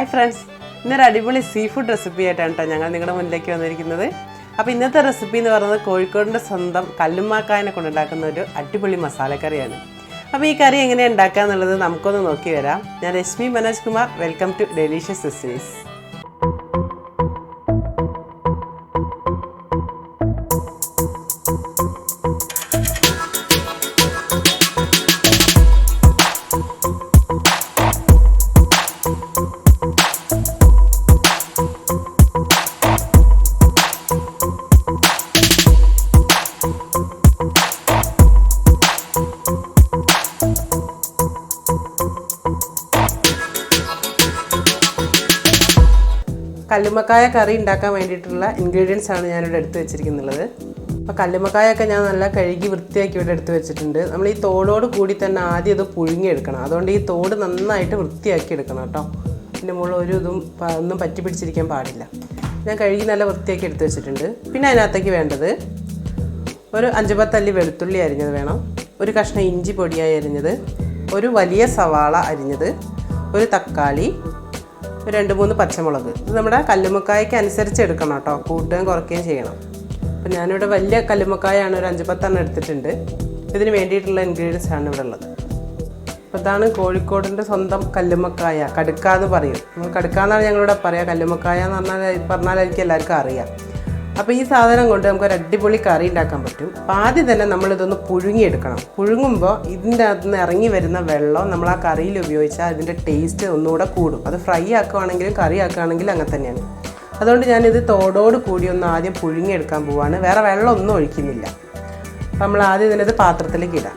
Hi friends, ഇന്നൊരു അടിപൊളി sea food recipe ആയിട്ടാണ് ഞങ്ങൾ നിങ്ങളുടെ മുന്നിലേക്ക് വന്നിരിക്കുന്നത്. അപ്പോൾ ഇന്നത്തെ റെസിപ്പി എന്ന് പറയുന്നത് കോഴിക്കോടിൻ്റെ സ്വന്തം കല്ലുമ്മാക്കായനെ കൊണ്ടുണ്ടാക്കുന്ന ഒരു അടിപൊളി മസാലക്കറിയാണ്. അപ്പോൾ ഈ കറി എങ്ങനെയാണ് ഉണ്ടാക്കുക എന്നുള്ളത് നമുക്കൊന്ന് നോക്കി വരാം. ഞാൻ Rashmi Manoj Kumar. Welcome to delicious destinies. കല്ലുമ്മക്കായ കറി ഉണ്ടാക്കാൻ വേണ്ടിയിട്ടുള്ള ഇൻഗ്രീഡിയൻസ് ആണ് ഞാനിവിടെ എടുത്ത് വെച്ചിരിക്കുന്നത്. അപ്പോൾ കല്ലുമ്മക്കായൊക്കെ ഞാൻ നല്ല കഴുകി വൃത്തിയാക്കി ഇവിടെ എടുത്ത് വെച്ചിട്ടുണ്ട്. നമ്മൾ ഈ തോടോട് കൂടി തന്നെ ആദ്യം ഇത് പുഴുങ്ങിയെടുക്കണം. അതുകൊണ്ട് ഈ തോട് നന്നായിട്ട് വൃത്തിയാക്കി എടുക്കണം കേട്ടോ. ഇതിൻ്റെ മുകളിൽ ഒരു ഇതും ഒന്നും പറ്റി പിടിച്ചിരിക്കാൻ പാടില്ല. ഞാൻ കഴുകി നല്ല വൃത്തിയാക്കി എടുത്ത് വെച്ചിട്ടുണ്ട്. പിന്നെ അതിനകത്തേക്ക് വേണ്ടത് ഒരു 5-10 അല്ലി വെളുത്തുള്ളി അരിഞ്ഞത് വേണം, ഒരു കഷ്ണം ഇഞ്ചി പൊടിയായി അരിഞ്ഞത്, ഒരു വലിയ സവാള അരിഞ്ഞത്, ഒരു തക്കാളി, 2-3 പച്ചമുളക്. ഇത് നമ്മുടെ കല്ലുമ്മക്കായക്ക് അനുസരിച്ച് എടുക്കണം കേട്ടോ, കൂട്ടുകയും കുറയ്ക്കുകയും ചെയ്യണം. അപ്പോൾ ഞാനിവിടെ വലിയ കല്ലുമ്മക്കായാണ് ഒരു 5-10 എണ്ണം എടുത്തിട്ടുണ്ട്. ഇതിന് വേണ്ടിയിട്ടുള്ള ഇൻഗ്രീഡിയൻസ് ആണ് ഇവിടെ ഉള്ളത്. അപ്പോൾ ഇതാണ് കോഴിക്കോടിൻ്റെ സ്വന്തം കല്ലുമ്മക്കായ, കടുക്ക എന്ന് പറയും. നമ്മൾ കടുക്ക എന്നാണ് ഞങ്ങളിവിടെ പറയുക. കല്ലുമ്മക്കായ എന്ന് പറഞ്ഞാലായിരിക്കും എല്ലാവർക്കും അറിയാം. അപ്പോൾ ഈ സാധനം കൊണ്ട് നമുക്കൊരു അടിപൊളി കറി ഉണ്ടാക്കാൻ പറ്റും. അപ്പോൾ ആദ്യം തന്നെ നമ്മളിതൊന്ന് പുഴുങ്ങിയെടുക്കണം. പുഴുങ്ങുമ്പോൾ ഇതിൻ്റെ അകത്ത് നിന്ന് ഇറങ്ങി വരുന്ന വെള്ളം നമ്മൾ ആ കറിയിൽ ഉപയോഗിച്ചാൽ അതിൻ്റെ ടേസ്റ്റ് ഒന്നുകൂടെ കൂടും. അത് ഫ്രൈ ആക്കുകയാണെങ്കിലും കറി ആക്കുകയാണെങ്കിലും അങ്ങനെ തന്നെയാണ്. അതുകൊണ്ട് ഞാനിത് തോടോട് കൂടി ഒന്ന് ആദ്യം പുഴുങ്ങിയെടുക്കാൻ പോവാണ്. വേറെ വെള്ളം ഒന്നും ഒഴിക്കുന്നില്ല. അപ്പോൾ നമ്മൾ ആദ്യം ഇതിനത് പാത്രത്തിലേക്ക് ഇടാം.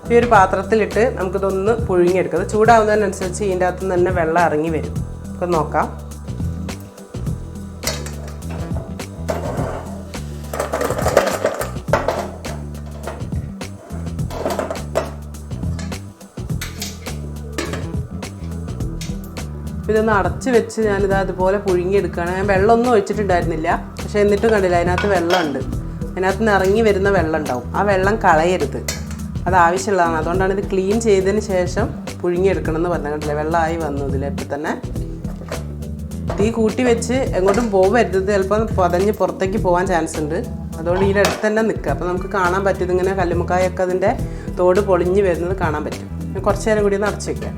ഈ ഒരു പാത്രത്തിലിട്ട് നമുക്കിതൊന്ന് പുഴുങ്ങിയെടുക്കാം. അത് ചൂടാവുന്നതിനനുസരിച്ച് ഇതിൻ്റെ അകത്ത് നിന്ന് തന്നെ വെള്ളം ഇറങ്ങി വരും. അപ്പോൾ നോക്കാം. ഇതൊന്ന് അടച്ച് വെച്ച് ഞാനിത് അതുപോലെ പുഴുങ്ങിയെടുക്കുകയാണ്. ഞാൻ വെള്ളമൊന്നും ഒഴിച്ചിട്ടുണ്ടായിരുന്നില്ല, പക്ഷേ എന്നിട്ടും കണ്ടില്ല അതിനകത്ത് വെള്ളമുണ്ട്. അതിനകത്ത് നിന്ന് ഇറങ്ങി വരുന്ന വെള്ളം ഉണ്ടാവും. ആ വെള്ളം കളയരുത്, അത് ആവശ്യമുള്ളതാണ്. അതുകൊണ്ടാണ് ഇത് ക്ലീൻ ചെയ്തതിന് ശേഷം പുഴുങ്ങിയെടുക്കണം എന്ന് പറഞ്ഞാൽ. കണ്ടില്ലേ, വെള്ളമായി വന്നു ഇതിലിപ്പോൾ തന്നെ. തീ കൂട്ടി വെച്ച് എങ്ങോട്ടും പോകരുത്, ചിലപ്പോൾ പതഞ്ഞ് പുറത്തേക്ക് പോകാൻ ചാൻസ് ഉണ്ട്. അതുകൊണ്ട് ഇതിനടുത്ത് തന്നെ നിൽക്കുക. അപ്പോൾ നമുക്ക് കാണാൻ പറ്റും ഇതിങ്ങനെ കല്ലുമ്മക്കായൊക്കെ അതിൻ്റെ തോട് പൊളിഞ്ഞ് വരുന്നത് കാണാൻ പറ്റും. കുറച്ച് നേരം കൂടി ഒന്ന് അടച്ച് വയ്ക്കാം.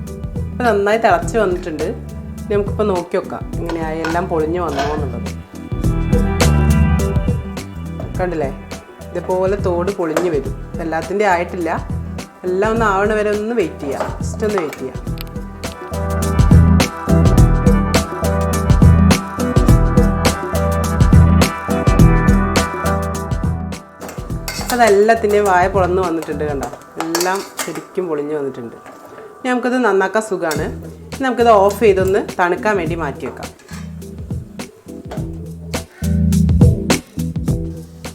അപ്പോൾ നന്നായി തിളച്ച് വന്നിട്ടുണ്ട്. നമുക്കിപ്പോൾ നോക്കി വെക്കാം എങ്ങനെയായി, എല്ലാം പൊളിഞ്ഞ് വന്നോ എന്നുള്ളത്. കണ്ടില്ലേ, ഇതേപോലെ തോട് പൊളിഞ്ഞ് വരും. എല്ലാത്തിൻ്റെ ആയിട്ടില്ല, എല്ലാം ഒന്ന് ആവണ വരെ ഒന്ന് വെയിറ്റ് ചെയ്യാം. ജസ്റ്റ് ഒന്ന് വെയിറ്റ് ചെയ്യാം. അതെല്ലാത്തിൻ്റെയും വായ പൊളന്ന് വന്നിട്ടുണ്ട്. കണ്ടോ, എല്ലാം ശരിക്കും പൊളിഞ്ഞ് വന്നിട്ടുണ്ട്. ഇനി നമുക്കിത് നന്നാക്കാൻ സുഖമാണ്. നമുക്കിത് ഓഫ് ചെയ്തൊന്ന് തണുക്കാൻ വേണ്ടി മാറ്റി വെക്കാം.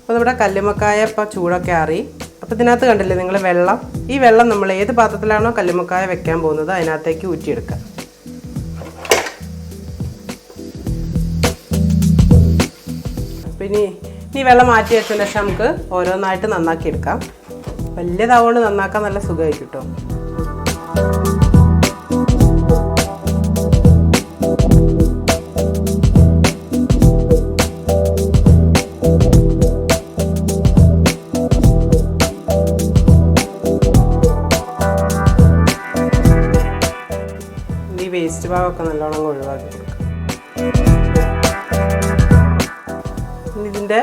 അപ്പോൾ നമ്മുടെ കല്ലുമ്മക്കായ ഇപ്പോൾ ചൂടൊക്കെ ആറി. അപ്പോൾ ഇതിനകത്ത് കണ്ടില്ലേ നിങ്ങൾ വെള്ളം, ഈ വെള്ളം നമ്മൾ ഏത് പാത്രത്തിലാണോ കല്ലുമ്മക്കായ വെക്കാൻ പോകുന്നത് അതിനകത്തേക്ക് ഊറ്റിയെടുക്കുക. പിന്നെ ഈ വെള്ളം മാറ്റി വെച്ചതിന് ശേഷം നമുക്ക് ഓരോന്നായിട്ട് നന്നാക്കി എടുക്കാം. വലിയതാവുകൊണ്ട് നന്നാക്കാൻ നല്ല സുഖമായി കിട്ടും. വേസ്റ്റ് ഭാഗമൊക്കെ നല്ലോണം ഒഴിവാക്കി കൊടുക്കാം. ഇതിൻ്റെ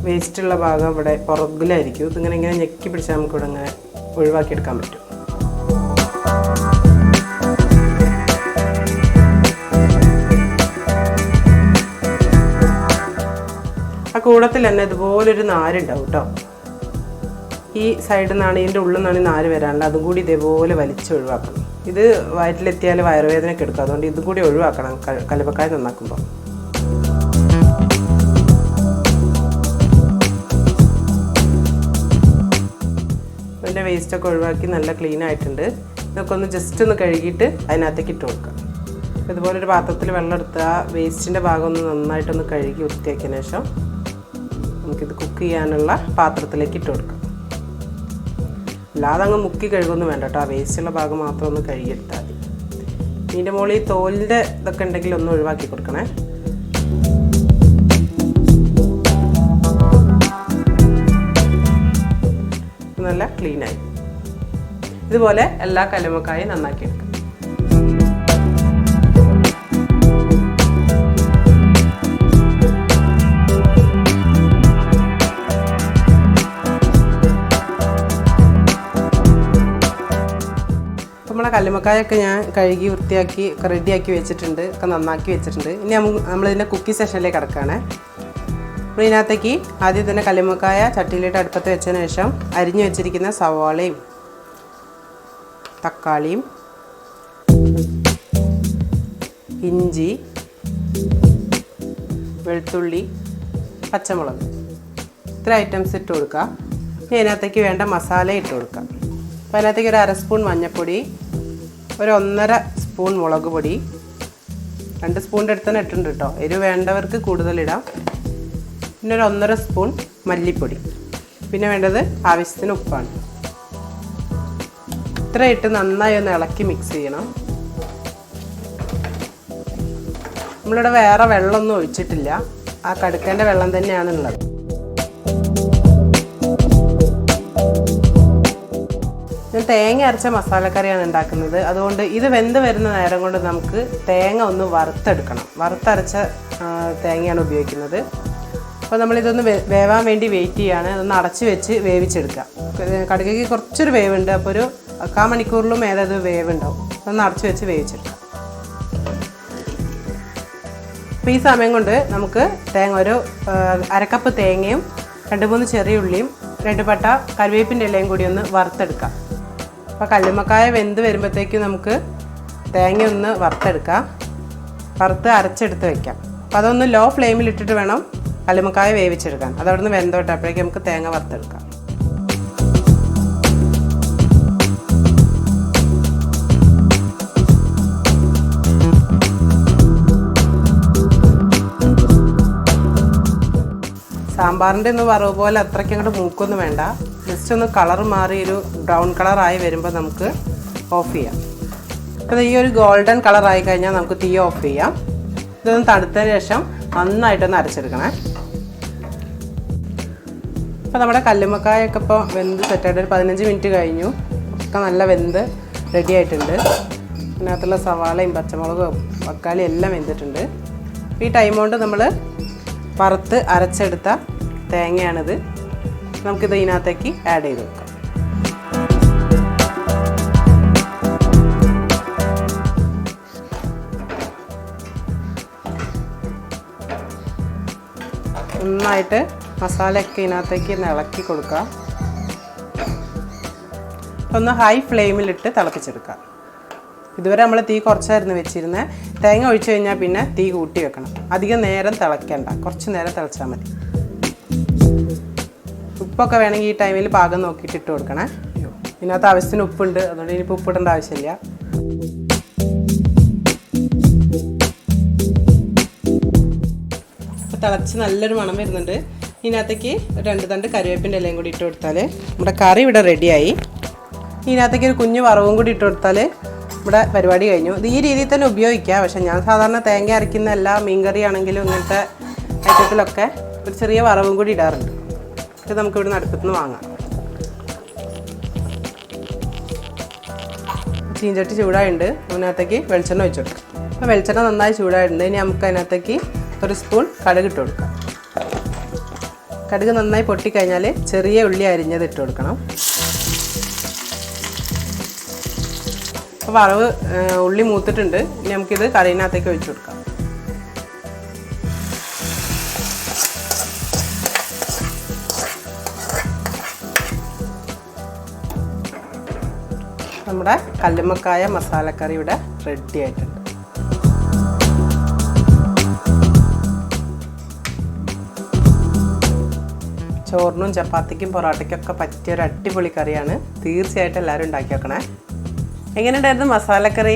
വേസ്റ്റുള്ള ഭാഗം ഇവിടെ പുറകിലായിരിക്കും. ഇതിങ്ങനെ ഇങ്ങനെ ഞെക്കി പിടിച്ചാൽ നമുക്കിവിടെ ഇങ്ങനെ ഒഴിവാക്കിയെടുക്കാൻ പറ്റും. ആ കൂടത്തിൽ തന്നെ ഇതുപോലൊരു നാരുണ്ടാവും കേട്ടോ. ഈ സൈഡിൽ നിന്നാണ്, ഇതിൻ്റെ ഉള്ളിൽ നിന്നാണ് ഈ നാര് വരാനുള്ളത്. അതും കൂടി ഇതേപോലെ വലിച്ച് ഒഴിവാക്കണം. ഇത് വയറ്റിലെത്തിയാൽ വയറുവേദനയൊക്കെ എടുക്കും. അതുകൊണ്ട് ഇതും കൂടി ഒഴിവാക്കണം കല്ലുമ്മക്കായ നന്നാക്കുമ്പോൾ. ഇതിൻ്റെ വേസ്റ്റൊക്കെ ഒഴിവാക്കി നല്ല ക്ലീൻ ആയിട്ടുണ്ട്. നമുക്കൊന്ന് ജസ്റ്റ് ഒന്ന് കഴുകിയിട്ട് അതിനകത്തേക്ക് ഇട്ട് കൊടുക്കാം. ഇതുപോലൊരു പാത്രത്തിൽ വെള്ളം എടുത്ത് ആ വേസ്റ്റിൻ്റെ ഭാഗം ഒന്ന് നന്നായിട്ടൊന്ന് കഴുകി വൃത്തിയാക്കിയതിന് ശേഷം നമുക്കിത് കുക്ക് ചെയ്യാനുള്ള പാത്രത്തിലേക്ക് ഇട്ട് കൊടുക്കാം. അല്ലാതെ അങ്ങ് മുക്കി കഴുകൊന്നും വേണ്ട കേട്ടോ. ആ വേസ്റ്റുള്ള ഭാഗം മാത്രം ഒന്ന് കഴുകിയെടുത്താൽ മതി. ഇതിൻ്റെ മുകളിൽ ഈ തോലിൻ്റെ ഇതൊക്കെ ഉണ്ടെങ്കിൽ ഒന്ന് ഒഴിവാക്കി കൊടുക്കണേ. നല്ല ക്ലീനായി. ഇതുപോലെ എല്ലാ കല്ലുമ്മക്കായും നന്നാക്കി എടുക്കാം. നമ്മളെ കല്ലുമ്മക്കായൊക്കെ ഞാൻ കഴുകി വൃത്തിയാക്കി റെഡിയാക്കി വെച്ചിട്ടുണ്ട്, ഒക്കെ നന്നാക്കി വെച്ചിട്ടുണ്ട്. ഇനി നമ്മളിതിൻ്റെ കുക്കി സെഷനിലേക്ക് കിടക്കുകയാണ്. അപ്പോൾ ഇതിനകത്തേക്ക് ആദ്യം തന്നെ കല്ലുമ്മക്കായ ചട്ടിയിലിട്ട് അടുപ്പത്ത് വെച്ചതിന് ശേഷം അരിഞ്ഞു വെച്ചിരിക്കുന്ന സവാളയും തക്കാളിയും ഇഞ്ചി, വെളുത്തുള്ളി, പച്ചമുളക് ഇത്ര ഐറ്റംസ് ഇട്ട് കൊടുക്കുക. ഇനി അതിനകത്തേക്ക് വേണ്ട മസാല ഇട്ട് കൊടുക്കുക. അപ്പോൾ അതിനകത്തേക്ക് ഒരു 1/2 സ്പൂൺ മഞ്ഞൾപ്പൊടി, ഒരു 1.5 സ്പൂൺ മുളക് പൊടി, 2 സ്പൂണിൻ്റെ അടുത്ത് തന്നെ ഇട്ടുണ്ട് കേട്ടോ. എരിവ് വേണ്ടവർക്ക് കൂടുതലിടാം. പിന്നെ ഒരു 1.5 സ്പൂൺ മല്ലിപ്പൊടി, പിന്നെ വേണ്ടത് ആവശ്യത്തിന് ഉപ്പാണ്. ഇത്ര ഇട്ട് നന്നായി ഒന്ന് ഇളക്കി മിക്സ് ചെയ്യണം. നമ്മളിവിടെ വേറെ വെള്ളമൊന്നും ഒഴിച്ചിട്ടില്ല, ആ കടുക്കേൻ്റെ വെള്ളം തന്നെയാണുള്ളത്. ഞാൻ തേങ്ങ അരച്ച മസാലക്കറിയാണ് ഉണ്ടാക്കുന്നത്. അതുകൊണ്ട് ഇത് വെന്ത് വരുന്ന നേരം കൊണ്ട് നമുക്ക് തേങ്ങ ഒന്ന് വറുത്തെടുക്കണം. വറുത്തരച്ച തേങ്ങയാണ് ഉപയോഗിക്കുന്നത്. അപ്പോൾ നമ്മളിതൊന്ന് വേവാൻ വേണ്ടി വെയിറ്റ് ചെയ്യാണ്. അതൊന്ന് അടച്ച് വെച്ച് വേവിച്ചെടുക്കുക. കടുകയ്ക്ക് കുറച്ചൊരു വേവുണ്ട്, അപ്പോൾ ഒരു 1/4 മണിക്കൂറിലും ഏതത് വേവുണ്ടാവും. ഒന്ന് അടച്ച് വെച്ച് വേവിച്ചെടുക്കാം. അപ്പോൾ ഈ സമയം കൊണ്ട് നമുക്ക് ഒരു 1/2 കപ്പ് തേങ്ങയും 2-3 ചെറിയ ഉള്ളിയും 2 പട്ട കറിവേപ്പിൻ്റെ ഇലയും കൂടി ഒന്ന് വറുത്തെടുക്കാം. അപ്പോൾ കല്ലുമ്മക്കായ വെന്ത് വരുമ്പോഴത്തേക്കും നമുക്ക് തേങ്ങ ഒന്ന് വറുത്തെടുക്കാം. വറുത്ത് അരച്ചെടുത്ത് വയ്ക്കാം. അപ്പോൾ അതൊന്ന് ലോ ഫ്ലെയിമിൽ ഇട്ടിട്ട് വേണം കല്ലുമ്മക്കായ വേവിച്ചെടുക്കാൻ. അതവിടെ നിന്ന് വെന്തോട്ടെ, അപ്പോഴേക്കും നമുക്ക് തേങ്ങ വറുത്തെടുക്കാം. സാമ്പാറിൻ്റെ ഒന്ന് വറവ് പോലെ അത്രയ്ക്ക് അങ്ങോട്ട് മൂക്കൊന്നും വേണ്ട. ജസ്റ്റ് ഒന്ന് കളർ മാറി ഒരു ബ്രൗൺ കളറായി വരുമ്പോൾ നമുക്ക് ഓഫ് ചെയ്യാം. അപ്പോൾ ഈ ഒരു ഗോൾഡൻ കളറായി കഴിഞ്ഞാൽ നമുക്ക് തീ ഓഫ് ചെയ്യാം. ഇതൊന്ന് തണുത്തതിന് ശേഷം നന്നായിട്ടൊന്ന് അരച്ചെടുക്കണേ. അപ്പോൾ നമ്മുടെ കല്ലുമ്മക്കായൊക്കെ ഇപ്പോൾ വെന്ത് സെറ്റായിട്ട് ഒരു 15 മിനിറ്റ് കഴിഞ്ഞു. ഒക്കെ നല്ല വെന്ത് റെഡി ആയിട്ടുണ്ട്. അതിനകത്തുള്ള സവാളയും പച്ചമുളകും തക്കാളി എല്ലാം വെന്തിട്ടുണ്ട്. ഈ ടൈം കൊണ്ട് നമ്മൾ വറുത്ത് അരച്ചെടുത്ത തേങ്ങയാണിത്. നമുക്കിത് ഇതിനകത്തേക്ക് ആഡ് ചെയ്ത് വെക്കാം. നന്നായിട്ട് മസാലയൊക്കെ ഇതിനകത്തേക്ക് ഒന്ന് ഇളക്കി കൊടുക്കുക. ഒന്ന് ഹൈ ഫ്ലെയിമിലിട്ട് തിളപ്പിച്ചെടുക്കുക. ഇതുവരെ നമ്മൾ തീ കുറച്ചായിരുന്നു വെച്ചിരുന്നത്. തേങ്ങ ഒഴിച്ചു കഴിഞ്ഞാൽ പിന്നെ തീ കൂട്ടി വെക്കണം. അധികം നേരം തിളയ്ക്കണ്ട, കുറച്ച് നേരം തിളച്ചാൽ മതി. ഉപ്പൊക്കെ വേണമെങ്കിൽ ഈ ടൈമിൽ പാകം നോക്കിയിട്ട് ഇട്ട് കൊടുക്കണേ. ഇതിനകത്ത് ആവശ്യത്തിന് ഉപ്പുണ്ട്, അതുകൊണ്ട് ഇനിയിപ്പോൾ ഉപ്പിടേണ്ട ആവശ്യമില്ല. അപ്പോൾ തിളച്ച് നല്ലൊരു മണം വരുന്നുണ്ട്. ഇതിനകത്തേക്ക് 2 തണ്ട് കറിവേപ്പിൻ്റെ ഇലയും കൂടി ഇട്ട് കൊടുത്താൽ നമ്മുടെ കറി ഇവിടെ റെഡിയായി. ഇതിനകത്തേക്ക് ഒരു കുഞ്ഞു വറവും കൂടി ഇട്ട് കൊടുത്താൽ ഇവിടെ പരിപാടി കഴിഞ്ഞു. ഇത് ഈ രീതിയിൽ തന്നെ ഉപയോഗിക്കാം. പക്ഷേ ഞാൻ സാധാരണ തേങ്ങ അരയ്ക്കുന്ന എല്ലാ മീൻകറി ആണെങ്കിലും ഇങ്ങനത്തെ ഐറ്റത്തിലൊക്കെ ഒരു ചെറിയ വറവും കൂടി ഇടാറുണ്ട്. ഇത് നമുക്ക് ഇവിടെ നിന്ന് അടുപ്പത്ത് നിന്ന് വാങ്ങാം. ചീഞ്ചട്ടി ചൂടായിട്ടുണ്ട്. അതിനകത്തേക്ക് വെളിച്ചെണ്ണ ഒഴിച്ചു കൊടുക്കാം. അപ്പോൾ വെളിച്ചെണ്ണ നന്നായി ചൂടായിട്ടുണ്ട്. ഇനി നമുക്ക് അതിനകത്തേക്ക് 1 സ്പൂൺ കടുക് ഇട്ട് കൊടുക്കാം. കടുക് നന്നായി പൊട്ടിക്കഴിഞ്ഞാൽ ചെറിയ ഉള്ളി അരിഞ്ഞത് ഇട്ട് കൊടുക്കണം. അപ്പോൾ വറവ് ഉള്ളി മൂത്തിട്ടുണ്ട്. ഇനി നമുക്കിത് കറിയിനകത്തേക്ക് ഒഴിച്ചു കൊടുക്കാം. നമ്മുടെ കല്ലുമ്മക്കായ മസാലക്കറി ഇവിടെ റെഡി ആയിട്ടുണ്ട്. ചോറിനും ചപ്പാത്തിക്കും പൊറോട്ടയ്ക്കൊക്കെ പറ്റിയൊരു അടിപൊളി കറിയാണ്. തീർച്ചയായിട്ടും എല്ലാവരും ഉണ്ടാക്കി വെക്കണേ. എങ്ങനെയുണ്ടായിരുന്നു മസാലക്കറി?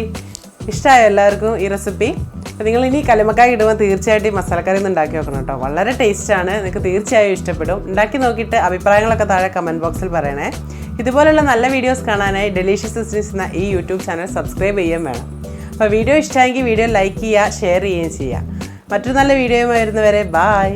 ഇഷ്ടമായോ എല്ലാവർക്കും ഈ റെസിപ്പി? അപ്പോൾ നിങ്ങൾ ഇനി കല്ലുമ്മക്കായ ഇടുമ്പോൾ തീർച്ചയായിട്ടും ഈ മസാലക്കറി ഒന്ന് ഉണ്ടാക്കി നോക്കണം കേട്ടോ. വളരെ ടേസ്റ്റാണ്, നിങ്ങൾക്ക് തീർച്ചയായും ഇഷ്ടപ്പെടും. ഉണ്ടാക്കി നോക്കിയിട്ട് അഭിപ്രായങ്ങളൊക്കെ താഴെ കമൻറ്റ് ബോക്സിൽ പറയണേ. ഇതുപോലുള്ള നല്ല വീഡിയോസ് കാണാനായി ഡെലീഷ്യസ് ഡെസ്റ്റിനീസ് എന്ന ഈ യൂട്യൂബ് ചാനൽ സബ്സ്ക്രൈബ് ചെയ്യുകയും വേണം. അപ്പോൾ വീഡിയോ ഇഷ്ടമായെങ്കിൽ വീഡിയോ ലൈക്ക് ചെയ്യുക, ഷെയർ ചെയ്യുകയും ചെയ്യുക. മറ്റൊരു നല്ല വീഡിയോയുമായി വരുന്നവരെ ബായ്.